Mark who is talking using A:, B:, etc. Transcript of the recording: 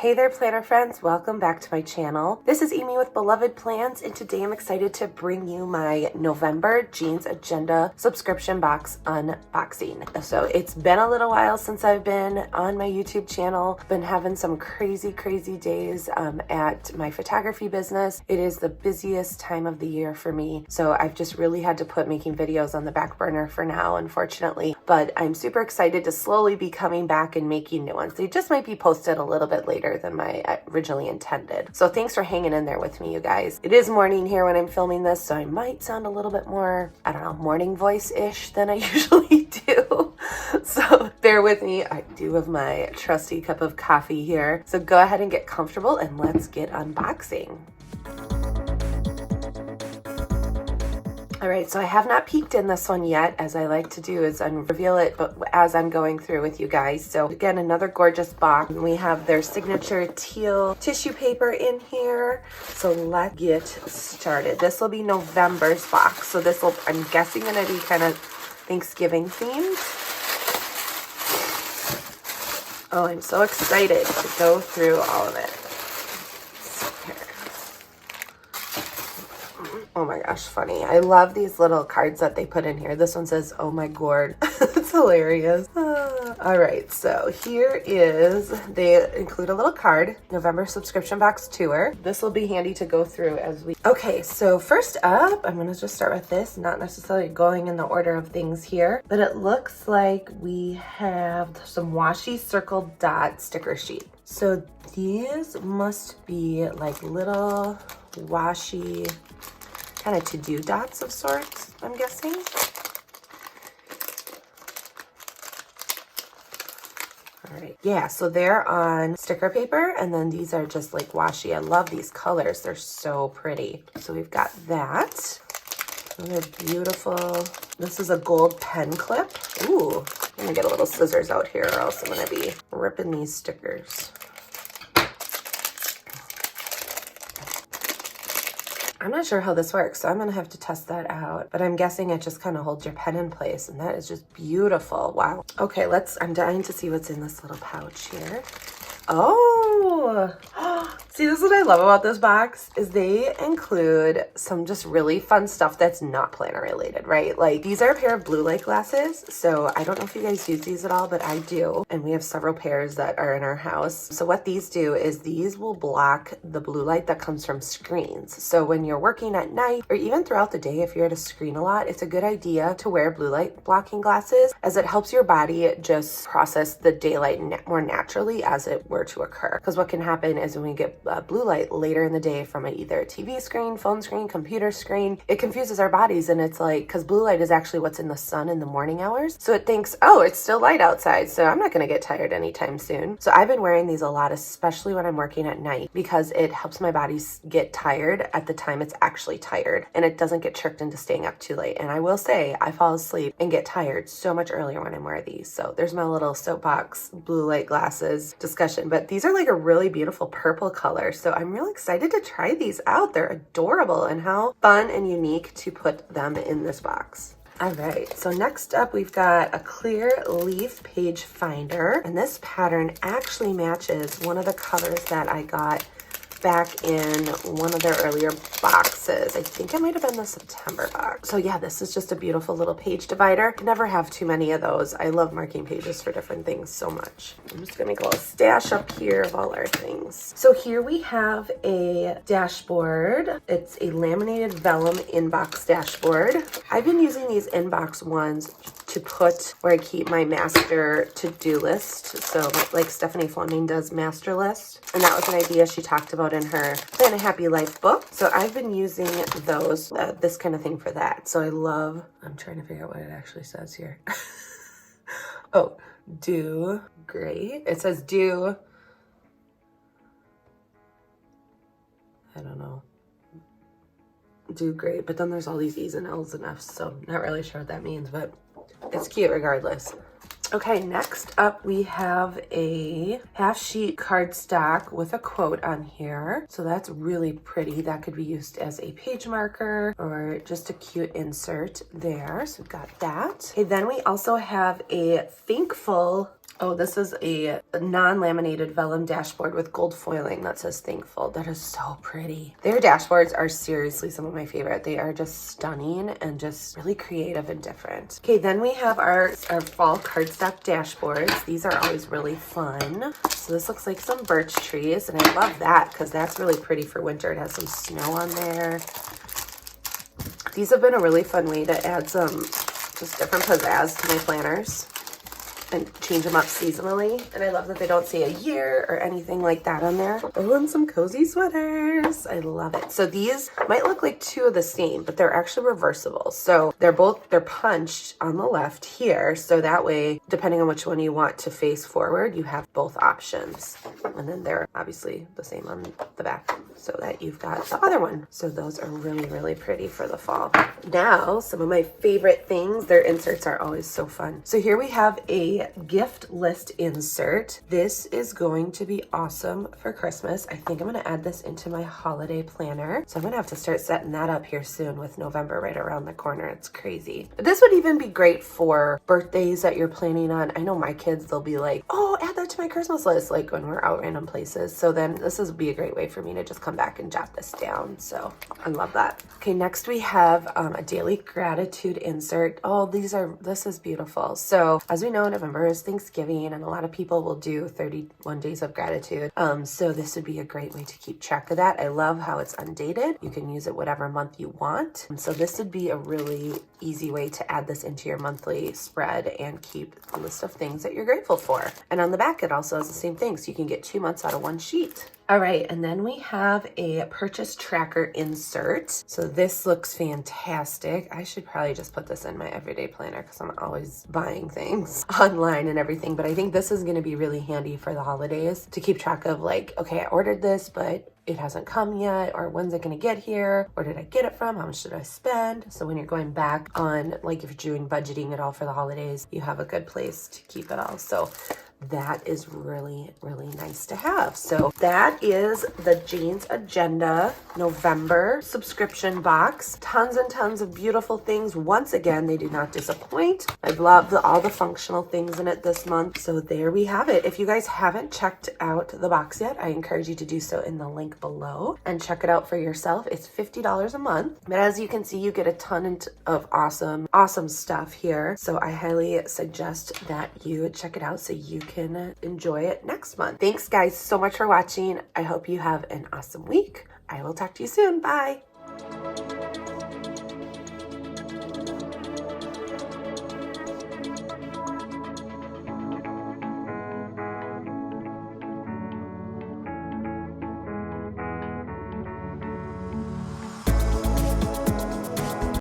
A: Hey there, planner friends. Welcome back to my channel. This is Amy with Beloved Plans, and today I'm excited to bring you my November Jeans Agenda subscription box unboxing. So it's been a little while since I've been on my YouTube channel. Been having some crazy days at my photography business. It is the busiest time of the year for me, so I've just really had to put making videos on the back burner for now, unfortunately. But I'm super excited to slowly be coming back and making new ones. They just might be posted a little bit later than I originally intended. So thanks for hanging in there with me, you guys. It is morning here when I'm filming this, so I might sound a little bit more, I don't know, morning voice-ish than I usually do. So bear with me. I do have my trusty cup of coffee here. So go ahead and get comfortable and let's get unboxing. All right, so I have not peeked in this one yet, as I like to do is unreveal it, but as I'm going through with you guys. So again, another gorgeous box. We have their signature teal tissue paper in here. So let's get started. This will be November's box. So this will, I'm guessing, gonna be kind of Thanksgiving themed. Oh, I'm so excited to go through all of it. Oh my gosh, funny. I love these little cards that they put in here. This one says, oh my gourd. It's hilarious. All right, so here is, they include a little card, November subscription box tour. This will be handy to go through as we, okay, so first up, I'm gonna just start with this, not necessarily going in the order of things here, but it looks like we have some washi circle dot sticker sheet. So these must be like little washi kind of to-do dots of sorts, I'm guessing. All right, yeah, so they're on sticker paper, and then these are just like washi. I love these colors, they're so pretty. So we've got that. And they're beautiful. This is a gold pen clip. Ooh, I'm gonna get a little scissors out here, or else I'm gonna be ripping these stickers. I'm not sure how this works, so I'm gonna have to test that out. But I'm guessing it just kind of holds your pen in place, and that is just beautiful. Wow. Okay, I'm dying to see what's in this little pouch here. Oh, see, this is what I love about this box is they include some just really fun stuff that's not planner related, right? Like these are a pair of blue light glasses. So I don't know if you guys use these at all, but I do. And we have several pairs that are in our house. So what these do is these will block the blue light that comes from screens. So when you're working at night or even throughout the day, if you're at a screen a lot, it's a good idea to wear blue light blocking glasses as it helps your body just process the daylight more naturally as it were to occur. Because what can happen is when we get blue light later in the day from either a TV screen, phone screen, computer screen, it confuses our bodies, and it's like, because blue light is actually what's in the sun in the morning hours. So it thinks, oh, it's still light outside, so I'm not going to get tired anytime soon. So I've been wearing these a lot, especially when I'm working at night, because it helps my body get tired at the time it's actually tired, and it doesn't get tricked into staying up too late. And I will say, I fall asleep and get tired so much earlier when I wear these. So there's my little soapbox blue light glasses discussion. But these are like a really beautiful purple color. So I'm really excited to try these out. They're adorable, and how fun and unique to put them in this box. All right, so next up we've got a clear leaf page finder, and this pattern actually matches one of the colors that I got back in one of their earlier boxes. I think it might have been the September box. So yeah, this is just a beautiful little page divider. Can never have too many of those. I love marking pages for different things so much. I'm just gonna go a stash up here of all our things. So here we have a dashboard. It's a laminated vellum inbox dashboard. I've been using these inbox ones to put where I keep my master to-do list. So like Stephanie Fleming does master list. And that was an idea she talked about in her Plan a Happy Life book. So I've been using those, this kind of thing for that. So I love, I'm trying to figure out what it actually says here. Oh, do great. It says do, I don't know, do great. But then there's all these E's and L's and F's. So not really sure what that means, but it's cute regardless. Okay, next up we have a half sheet cardstock with a quote on here. So that's really pretty. That could be used as a page marker or just a cute insert there. So we've got that. Okay, then we also have a Thankful Oh, this is a non-laminated vellum dashboard with gold foiling that says thankful. That is so pretty. Their dashboards are seriously some of my favorite. They are just stunning and just really creative and different. Okay, then we have our fall cardstock dashboards. These are always really fun. So this looks like some birch trees, and I love that because that's really pretty for winter. It has some snow on there. These have been a really fun way to add some just different pizzazz to my planners and change them up seasonally. And I love that they don't say a year or anything like that on there. Oh, and some cozy sweaters. I love it. So these might look like two of the same, but they're actually reversible. So they're punched on the left here. So that way, depending on which one you want to face forward, you have both options. And then they're obviously the same on the back so that you've got the other one. So those are really, really pretty for the fall. Now, some of my favorite things, their inserts are always so fun. So here we have a gift list insert. This is going to be awesome for Christmas. I think I'm going to add this into my holiday planner. So I'm going to have to start setting that up here soon with November right around the corner. It's crazy. But this would even be great for birthdays that you're planning on. I know my kids, they'll be like, oh, add that to my Christmas list, like when we're out random places. So then this would be a great way for me to just come back and jot this down. So I love that. Okay, next we have a daily gratitude insert. Oh, this is beautiful. So as we know, November is Thanksgiving, and a lot of people will do 31 days of gratitude. So this would be a great way to keep track of that. I love how it's undated. You can use it whatever month you want. And so this would be a really easy way to add this into your monthly spread and keep a list of things that you're grateful for. And on the back, it also has the same thing. So you can get 2 months out of one sheet. All right, and then we have a purchase tracker insert. So this looks fantastic. I should probably just put this in my everyday planner because I'm always buying things online and everything. But I think this is going to be really handy for the holidays to keep track of, like, okay, I ordered this, but it hasn't come yet, or when's it going to get here? Where did I get it from? How much did I spend? So when you're going back on, like, if you're doing budgeting at all for the holidays, you have a good place to keep it all. So that is really, really nice to have. So that is the Jane's Agenda November subscription box. Tons and tons of beautiful things. Once again, they do not disappoint. I've loved all the functional things in it this month. So there we have it. If you guys haven't checked out the box yet, I encourage you to do so in the link below and check it out for yourself. It's $50 a month. But as you can see, you get a ton of awesome stuff here. So I highly suggest that you check it out so you can enjoy it next month. Thanks guys so much for watching. I hope you have an awesome week. I will talk to you soon. Bye.